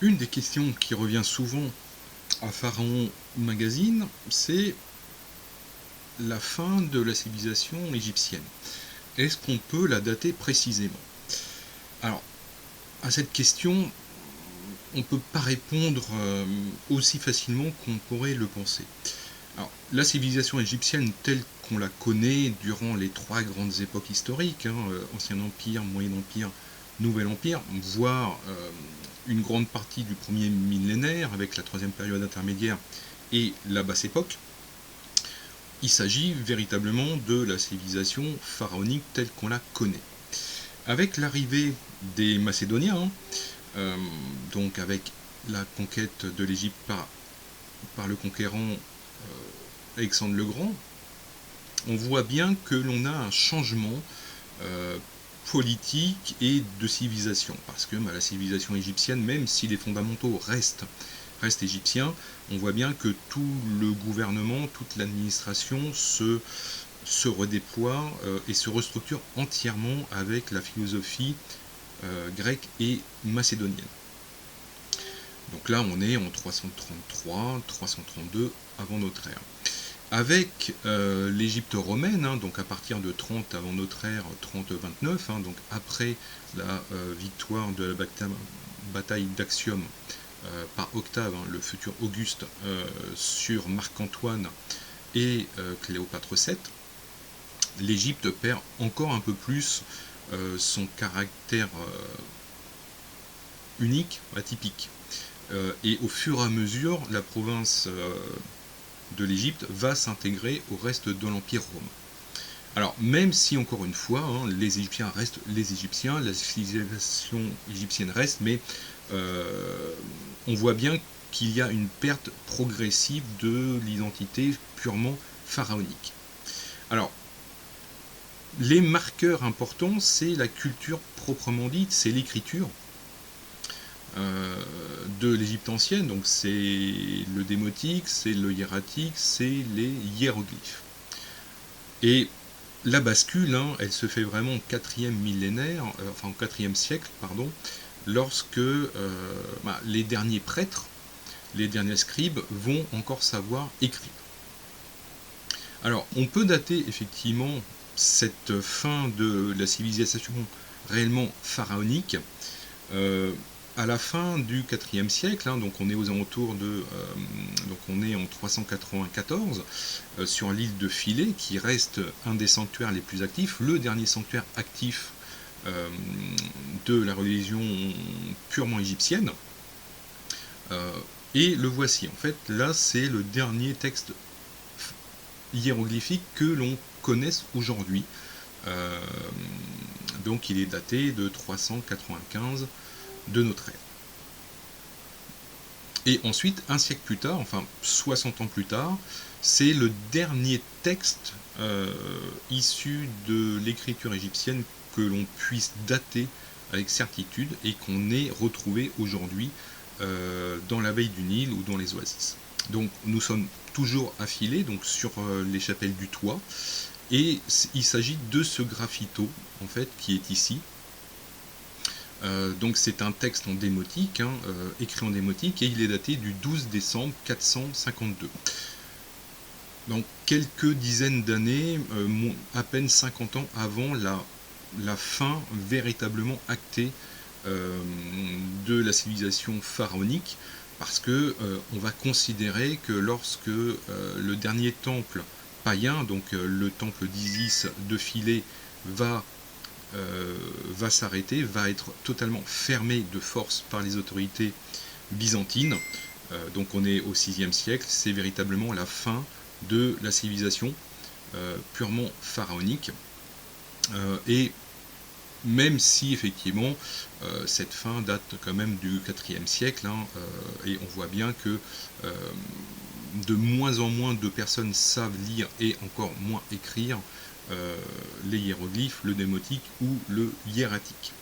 Une des questions qui revient souvent à Pharaon Magazine, c'est la fin de la civilisation égyptienne. Est-ce qu'on peut la dater précisément? Alors, à cette question, on ne peut pas répondre aussi facilement qu'on pourrait le penser. Alors, la civilisation égyptienne telle qu'on la connaît durant les trois grandes époques historiques, Ancien Empire, Moyen Empire, Nouvel Empire, voire une grande partie du premier millénaire avec la troisième période intermédiaire et la basse époque, il s'agit véritablement de la civilisation pharaonique telle qu'on la connaît. Avec l'arrivée des Macédoniens, donc avec la conquête de l'Égypte par le conquérant Alexandre le Grand, on voit bien que l'on a un changement politique et de civilisation, parce que la civilisation égyptienne, même si les fondamentaux restent égyptiens, on voit bien que tout le gouvernement, toute l'administration se redéploie et se restructure entièrement avec la philosophie grecque et macédonienne. Donc là, on est en 333, 332 avant notre ère. Avec l'Égypte romaine, donc à partir de 30 avant notre ère, 30-29, donc après la victoire de la bataille d'Actium par Octave, le futur Auguste, sur Marc-Antoine et Cléopâtre VII, l'Égypte perd encore un peu plus son caractère unique, atypique. Et au fur et à mesure, la province de l'Égypte va s'intégrer au reste de l'Empire romain. Alors, même si, encore une fois, les Égyptiens restent les Égyptiens, la civilisation égyptienne reste, mais on voit bien qu'il y a une perte progressive de l'identité purement pharaonique. Alors, les marqueurs importants, c'est la culture proprement dite, c'est l'écriture de l'Égypte ancienne, donc c'est le démotique, c'est le hiératique, c'est les hiéroglyphes. Et la bascule, elle se fait vraiment au 4e millénaire, enfin au 4e siècle, pardon, lorsque les derniers prêtres, les derniers scribes vont encore savoir écrire. Alors, on peut dater effectivement cette fin de la civilisation réellement pharaonique à la fin du 4e siècle, donc on est aux alentours de... donc on est en 394, sur l'île de Philæ, qui reste un des sanctuaires les plus actifs, le dernier sanctuaire actif de la religion purement égyptienne. Et le voici, en fait, là c'est le dernier texte hiéroglyphique que l'on connaisse aujourd'hui. Donc il est daté de 395 de notre ère. Et ensuite, un siècle plus tard, enfin 60 ans plus tard, c'est le dernier texte issu de l'écriture égyptienne que l'on puisse dater avec certitude et qu'on ait retrouvé aujourd'hui dans la baie du Nil ou dans les oasis. Donc nous sommes toujours affilés donc sur les chapelles du toit, et il s'agit de ce graffito en fait qui est ici. Donc c'est un texte en démotique, écrit en démotique, et il est daté du 12 décembre 452. Donc quelques dizaines d'années, à peine 50 ans avant la fin véritablement actée de la civilisation pharaonique, parce que on va considérer que lorsque le dernier temple païen, donc le temple d'Isis de Philæ, va s'arrêter, va être totalement fermé de force par les autorités byzantines. Donc on est au 6e siècle, c'est véritablement la fin de la civilisation purement pharaonique. Et même si effectivement cette fin date quand même du 4e siècle, et on voit bien que de moins en moins de personnes savent lire et encore moins écrire les hiéroglyphes, le démotique ou le hiératique.